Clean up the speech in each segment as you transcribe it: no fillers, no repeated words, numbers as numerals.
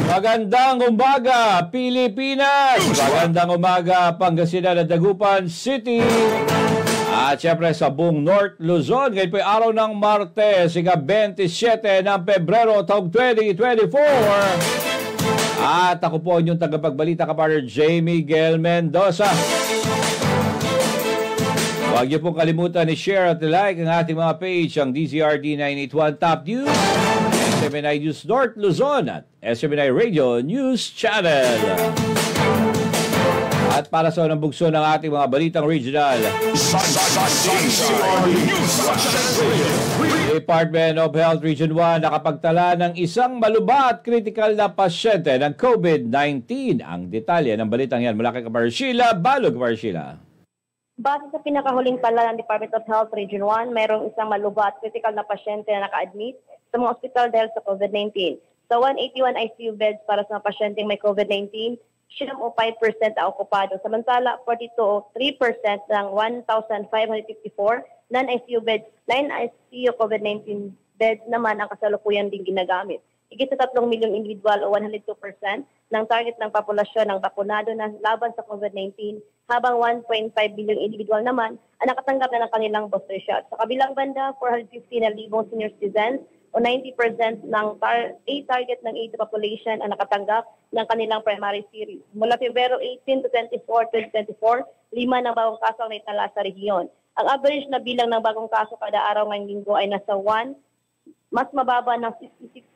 Magandang umaga, Pilipinas! Magandang umaga, Pangasinan at Dagupan City! At syempre sa buong North Luzon, ngayon po araw ng Martes, ika-27 ng Pebrero, taong 2024. At ako po inyong tagapagbalita, kapartner Jamie Miguel Mendoza. Huwag niyo pong kalimutan i-share at like ang ating mga page, ang DZRD 981 Top News, SMNI News North Luzon at SMNI Radio News Channel. At para sa unang bugso ng ating mga balitang regional, Department of Health Region 1 nakapagtala ng isang malubat critical na pasyente ng COVID-19. Ang detalye ng balitang yan mula kay Kapartner Sheila Balog. Kapartner Sheila. Base sa pinakahuling tala ng Department of Health Region 1, mayroong isang malubat critical na pasyente na naka-admit sa mga ospital dahil sa COVID-19. Sa 181 ICU beds para sa mga pasyenteng may COVID-19, 5% ang okupado. Samantala, 42.3% ng 1,554 non-ICU beds, 9 ICU COVID-19 beds naman ang kasalukuyan din ginagamit. Higit sa 3 milyong individual o 102% ng target ng populasyon ng bakunado na laban sa COVID-19, habang 1.5 bilyong individual naman ang nakatanggap na ng kanilang booster shot. Sa kabilang banda, 450,000 senior citizens o 90% ng target ng age population ang nakatanggap ng kanilang primary series. Mula Pebrero 18 to 24, 2024, 5 ng bagong kaso ang naitala sa rehiyon. Ang average na bilang ng bagong kaso kada araw ngayong linggo ay nasa 1, mas mababa ng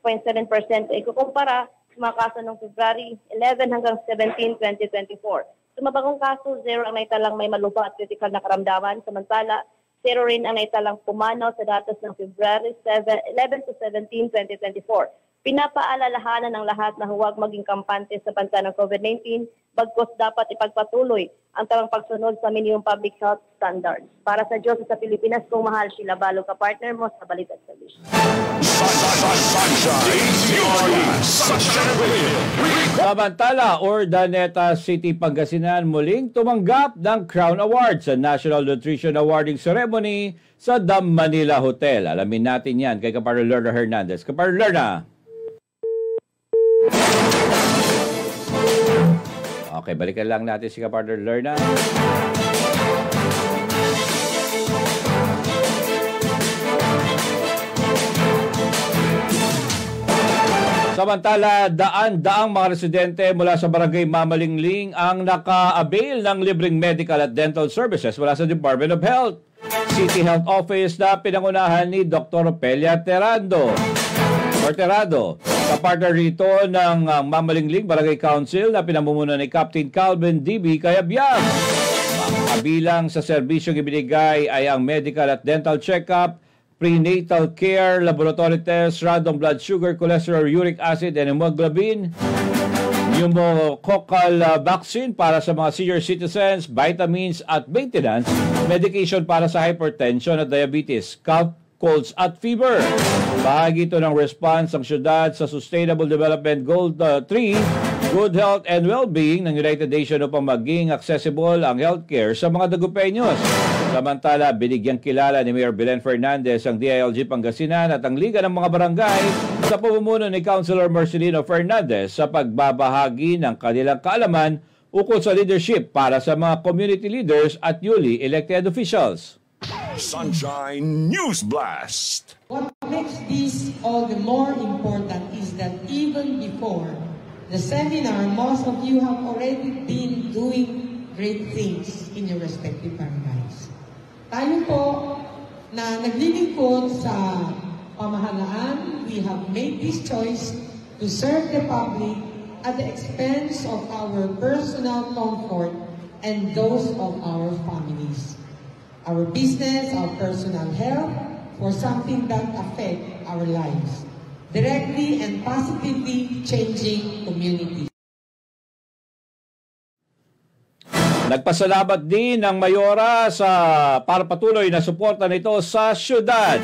66.7% ikukumpara sa mga kaso noong February 11 hanggang 17, 2024. Sa mga bagong kaso, 0 ang naitalang may malupa at critical na karamdaman, samantala 0 rin ang naitalang pumanaw sa datos ng February 11 to 17, 2024. Pinapaalalahanan ng lahat na huwag maging kampante sa bansa ng COVID-19, bagkus dapat ipagpatuloy ang tamang pagsunod sa minimum public health standards. Para sa Diyos sa Pilipinas, kung mahal Sheila Balog, ka-partner mo sa Balita at Solution. Samantala, Urdaneta City, Pangasinan muling tumanggap ng Crown Award sa National Nutrition Awarding Ceremony sa Dam Manila Hotel. Alamin natin yan kay Kapartner Lerna Hernandez. Kapartner Lerna. Okay, balikan lang natin si Kapartner Lerna. Samantala, daan-daang mga residente mula sa Barangay Mamalingling ang naka-avail ng libreng medical at dental services mula sa Department of Health. City Health Office na pinangunahan ni Dr. Pelia Terado. Kapartner rito ng Mamalingling Barangay Council na pinamumuno ni Captain Calvin D.B. Cayabyab. Kabilang sa serbisyong ibinigay ay ang medical at dental check-up, prenatal care, laboratory test, random blood sugar, cholesterol, uric acid, and hemoglobin, pneumococcal vaccine para sa mga senior citizens, vitamins at maintenance, medication para sa hypertension at diabetes, cough, colds at fever. Bahagi ito ng response ng syudad sa Sustainable Development Goal 3, Good Health and Well-Being ng United Nations upang maging accessible ang healthcare sa mga Dagupeños. Samantala, binigyang kilala ni Mayor Belen Fernandez ang DILG Pangasinan at ang Liga ng mga Barangay sa pamumuno ni Councilor Marcelino Fernandez sa pagbabahagi ng kanilang kaalaman ukol sa leadership para sa mga community leaders at newly elected officials. Sunshine News Blast. What makes this all the more important is that even before the seminar, most of you have already been doing great things in your respective barangays. Tayo po na naglilingkod sa pamahalaan, we have made this choice to serve the public at the expense of our personal comfort and those of our families. Our business, our personal health, for something that affect our lives, directly and positively changing communities. Nagpasalamat din ng Mayora para patuloy na suporta nito sa syudad.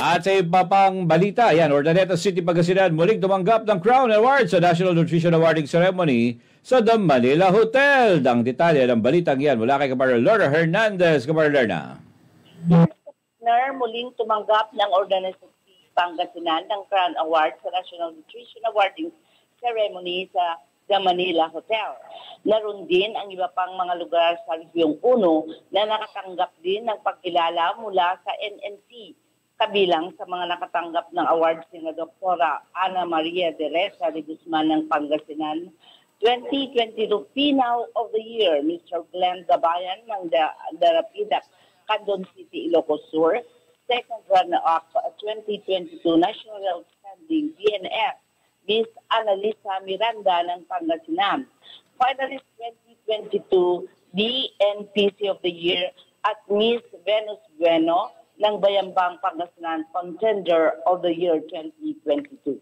At sa iba pang balita, yan, Urdaneta City, Pangasinan muling tumanggap ng Crown Award sa National Nutrition Awarding Ceremony sa The Manila Hotel. Ang detalye ng balitang yan mula kay Kapartner Lorna Hernandez. Kapartner Lorna. Muling tumanggap ng Organization Pangasinan ng Crown Award sa National Nutrition Awarding Ceremony sa The Manila Hotel. Naroon din ang iba pang mga lugar sa Region 1 na nakatanggap din ng pagkilala mula sa NNC. Kabilang sa mga nakatanggap ng award sina Dr. Ana Maria de Reza de Guzman ng Pangasinan, 2022 Pinaw of the Year, Mr. Glenn Gabayan ng Darapidak, Candon City, Ilocos Sur, second runner-up 2022 National Outstanding DNF, Miss Annalisa Miranda ng Pangasinan. Finalist 2022 DNPC of the Year at Miss Venus Bueno ng Bayambang Pangasinan Contender of the Year 2022.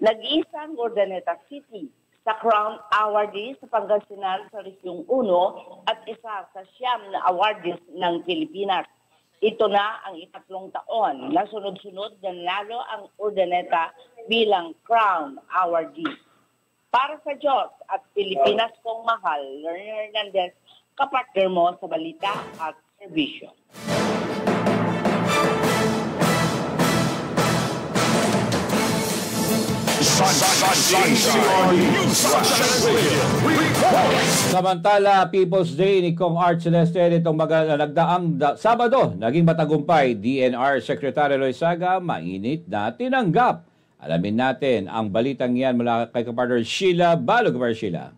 Nag-iisang Urdaneta City sa Crown Awardee sa Pangasinan sa Region 1 at isa sa siyam na awardees ng Pilipinas. Ito na ang ikatlong taon na sunod-sunod na nanalo ang Urdaneta bilang Crown Awardee. Para sa Diyos at Pilipinas kong mahal, Lorna Hernandez, kapartner mo sa balita at serbisyo. Samantala, People's Day ni Kong Art Celeste nitong nagdaang Sabado, naging matagumpay. DNR Secretary Loizaga, mainit na tinanggap. Alamin natin ang balitang yan mula kay kapartner Sheila Balo. Sheila.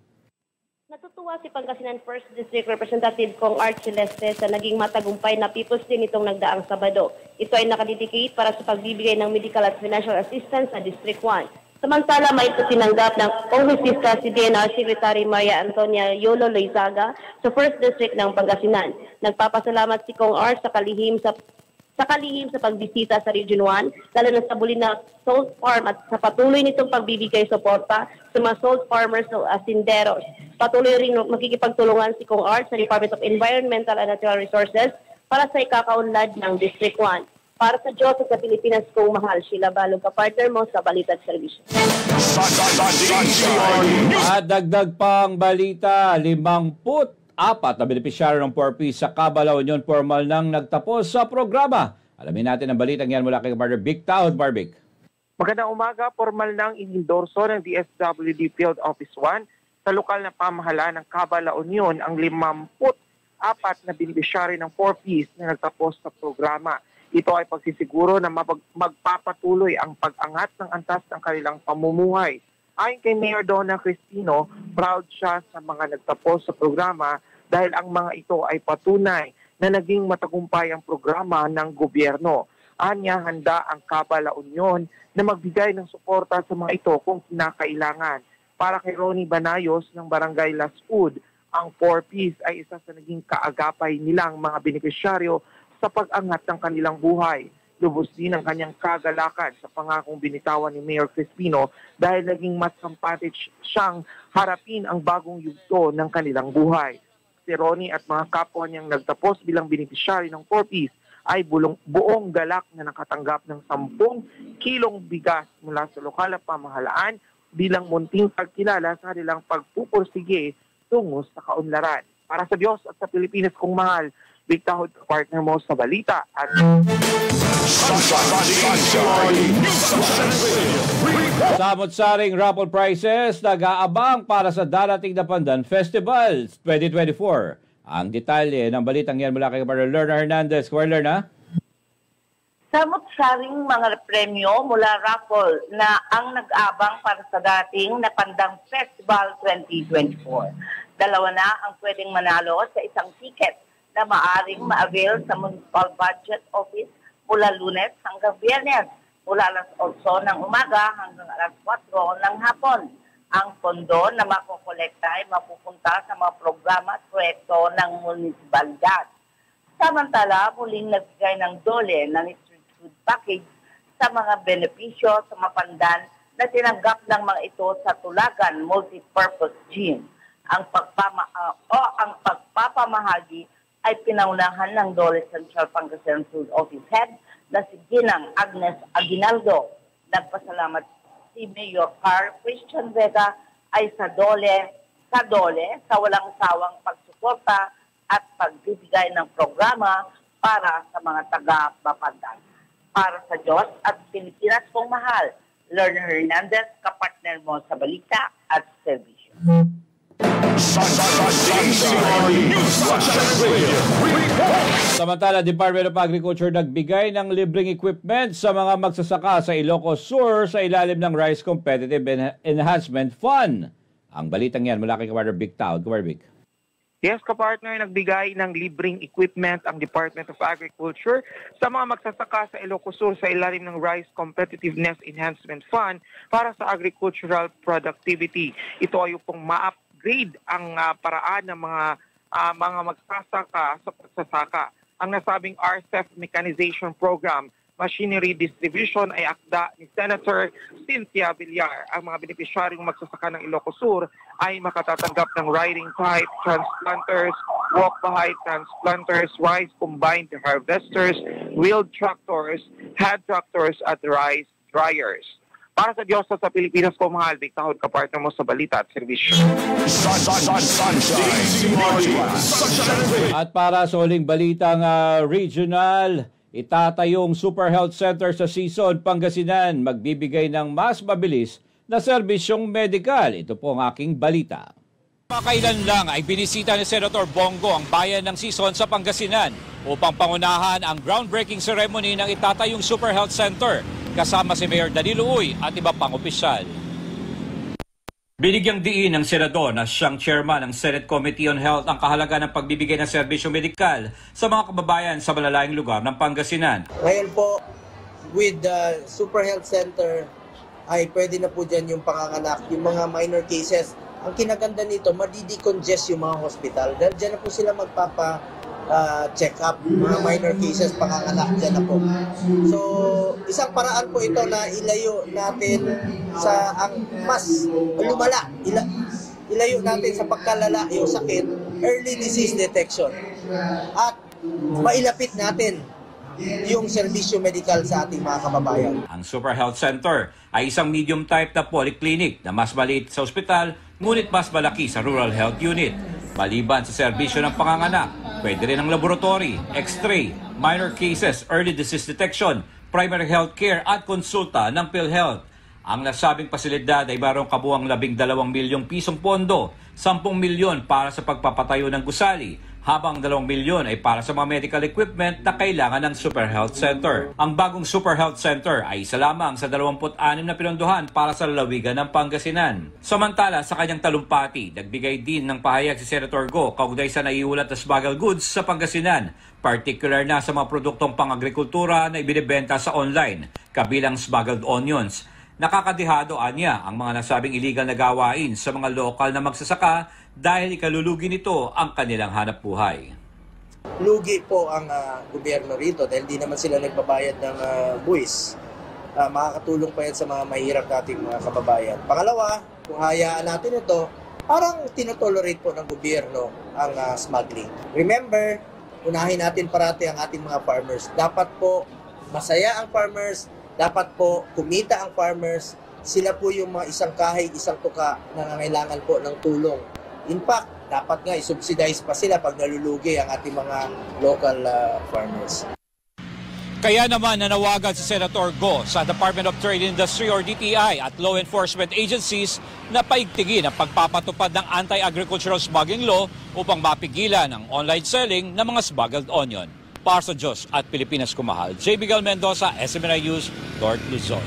Natutuwa si Pangasinan 1st District Representative Kong Art Celeste sa naging matagumpay na People's Day nitong nagdaang Sabado. Ito ay nakadedicate para sa pagbibigay ng medical at financial assistance sa District 1. Samantala, may ito tinanggap ng kongresista si DNR Secretary Maria Antonia Yolo Loizaga sa 1st District ng Pangasinan. Nagpapasalamat si Kong Art sa kalihim sa pagbisita sa Region 1, lalo na sa Bulina Salt Farm at sa patuloy nitong pagbibigay suporta sa mga salt farmers o asinderos. Patuloy rin makikipagtulungan si Kong Art sa Department of Environmental and Natural Resources para sa ikakaunlad ng District 1. Para sa Diyos at sa Pilipinas kong mahal, Sheila Balog, kapartner mo sa Balita at Servisyo. At dagdag pang balita, 54 na benepisyaryo ng 4Ps sa Cabala Union formal nang nagtapos sa programa. Alamin natin ang balitang yan mula kay kapartner Vic Taod. Barbic. Magandang umaga, formal nang inendorso ng DSWD Field Office 1 sa lokal na pamahalaan ng Cabala Union ang 54 na benepisyaryo ng 4Ps na nagtapos sa programa. Ito ay pagsisiguro na magpapatuloy ang pag-angat ng antas ng kanilang pamumuhay. Ayon kay Mayor Donna Cristino, proud siya sa mga nagtapos sa programa dahil ang mga ito ay patunay na naging matagumpay ang programa ng gobyerno. Anya, handa ang Cabala Union na magbigay ng suporta sa mga ito kung kinakailangan. Para kay Ronnie Banayos ng Barangay Lasud, ang 4Ps ay isa sa naging kaagapay nilang mga benepisyaryo sa pag-angat ng kanilang buhay. Lubos din ang kanyang kagalakan sa pangakong binitawan ni Mayor Cristino dahil naging mas kampatit siyang harapin ang bagong yugto ng kanilang buhay. Si Ronnie at mga kapwa niyang nagtapos bilang beneficiary ng 4Ps ay buong galak na nakatanggap ng 10 kilong bigas mula sa lokal na pamahalaan bilang munting pagkilala sa kanilang pagpupursige tungo sa kaunlaran. Para sa Diyos at sa Pilipinas kong mahal, Big Tahod, partner mo sa balita at Samot-saring raffle prizes nag-aabang para sa darating na Pandan Festival 2024. Ang detalye ng balitang yan mula kay kapartner Lorna Hernandez. Lorna? Samot-saring mga premyo mula raffle na ang nag-abang para sa dating na Pandang Festival 2024. Dalawa na ang pwedeng manalo sa isang ticket na maaring ma-avail sa Municipal Budget Office mula Lunes hanggang Biyernes, mula alas 8 ng umaga hanggang alas 4 ng hapon. Ang pondo na makukolekta ay mapupunta sa mga programa at proyekto ng munisipalidad. Samantala, muling nagbigay ng dole ng street food package sa mga benepisyo sa Mapandan na tinanggap ng mga ito sa Tulagan Multipurpose Gym. Ang pagpapamahagi ay pinaunahan ng Dole Central Pangasinan Food Office Head na si Ginang Agnes Aguinaldo. Nagpasalamat si Mayor Carl Christian Vega ay sa Dole sa DOLE sa walang sawang pagsuporta at pagbibigay ng programa para sa mga taga-Bapandan. Para sa Diyos at Pilipinas kong mahal, Lerner Hernandez, kapartner mo sa balita at serbisyo. Samantala, Department of Agriculture nagbigay ng libreng equipment sa mga magsasaka sa Ilocos Sur sa ilalim ng Rice Competitive Enhancement Fund. Ang balitang yan mula kay Kawarder Vic Taud. Kawarder Vic. Yes, kapartner, nagbigay ng libreng equipment ang Department of Agriculture sa mga magsasaka sa Ilocos Sur sa ilalim ng Rice Competitiveness Enhancement Fund para sa agricultural productivity. Ito ay upang ma-upgrade ang paraan ng mga magsasaka sa pagsasaka. Ang nasabing RCEF Mechanization Program Machinery Distribution ay akda ni Senator Cynthia Villar. Ang mga benepisyaryong magsasaka ng Ilocos Sur ay makatatanggap ng riding pipe, transplanters, walk-behind transplanters, rice combined harvesters, wheeled tractors, hand tractors at rice dryers. Para sa Diyos sa Pilipinas ko mahal, Vic Taud, kapartner mo sa balita at serbisyo. At para sa huling balitang regional, itatayong Super Health Center sa Sison, Pangasinan, magbibigay ng mas mabilis na serbisyong medikal. Ito po ang aking balita. Makailan lang ay binisita ni Senator Bongo ang bayan ng Sison sa Pangasinan upang pangunahan ang groundbreaking ceremony ng itatayong Super Health Center kasama si Mayor Danilo Uy at iba pang opisyal. Binigyang diin ng senador na siyang chairman ng Senate Committee on Health ang kahalaga ng pagbibigay ng serbisyo medikal sa mga kababayan sa malalayong lugar ng Pangasinan. Ngayon po, with the Super Health Center, ay pwede na po dyan yung panganganak, yung mga minor cases. Ang kinaganda nito, madidecongest yung mga hospital. Dahil dyan na po sila magpapa-check up, mga minor cases, panganganak dyan na po. So, isang paraan po ito na ilayo natin sa ang mas lumala. Ilayo natin sa pagkalala yung sakit, early disease detection. At mailapit natin yung serbisyo medikal sa ating mga kababayan. Ang Super Health Center ay isang medium type na polyclinic na mas maliit sa ospital, ngunit mas malaki sa rural health unit. Maliban sa serbisyo ng panganganak, pwede rin ang laboratory, x-ray, minor cases, early disease detection, primary health care at konsulta ng PhilHealth. Ang nasabing pasilidad ay barong kabuang 12 milyong pisong pondo, 10 milyon para sa pagpapatayo ng gusali, habang 2 milyon ay para sa mga medical equipment na kailangan ng Super Health Center. Ang bagong Super Health Center ay isa lamang sa 26 na pinondohan para sa lalawigan ng Pangasinan. Samantala, sa kanyang talumpati, nagbigay din ng pahayag si Senator Go kaugnay sa naiulat na smuggled goods sa Pangasinan, particular na sa mga produktong pang-agrikultura na ibinebenta sa online, kabilang smuggled onions. Nakakadihado anya ang mga nasabing illegal na gawain sa mga lokal na magsasaka dahil ikalulugi nito ang kanilang hanap buhay. Lugi po ang gobyerno rito dahil di naman sila nagbabayad ng buwis. Makakatulong pa yan sa mga mahirap nating mga kababayan. Pangalawa, kung hayaan natin ito, parang tinotolerate po ng gobyerno ang smuggling. Remember, unahin natin parati ang ating mga farmers. Dapat po masaya ang farmers, dapat po kumita ang farmers. Sila po yung mga isang kahig, isang tuka na nangailangan po ng tulong. In fact, dapat nga i-subsidize pa sila pag nalulugi ang ating mga local farmers. Kaya naman nanawagan si Senator Go sa Department of Trade Industry or DTI at law enforcement agencies na paigtingin ang pagpapatupad ng anti-agricultural smuggling law upang mapigilan ang online selling ng mga smuggled onion. Para sa Diyos at Pilipinas kumahal, J. Miguel Mendoza, SMNI News, North Luzon.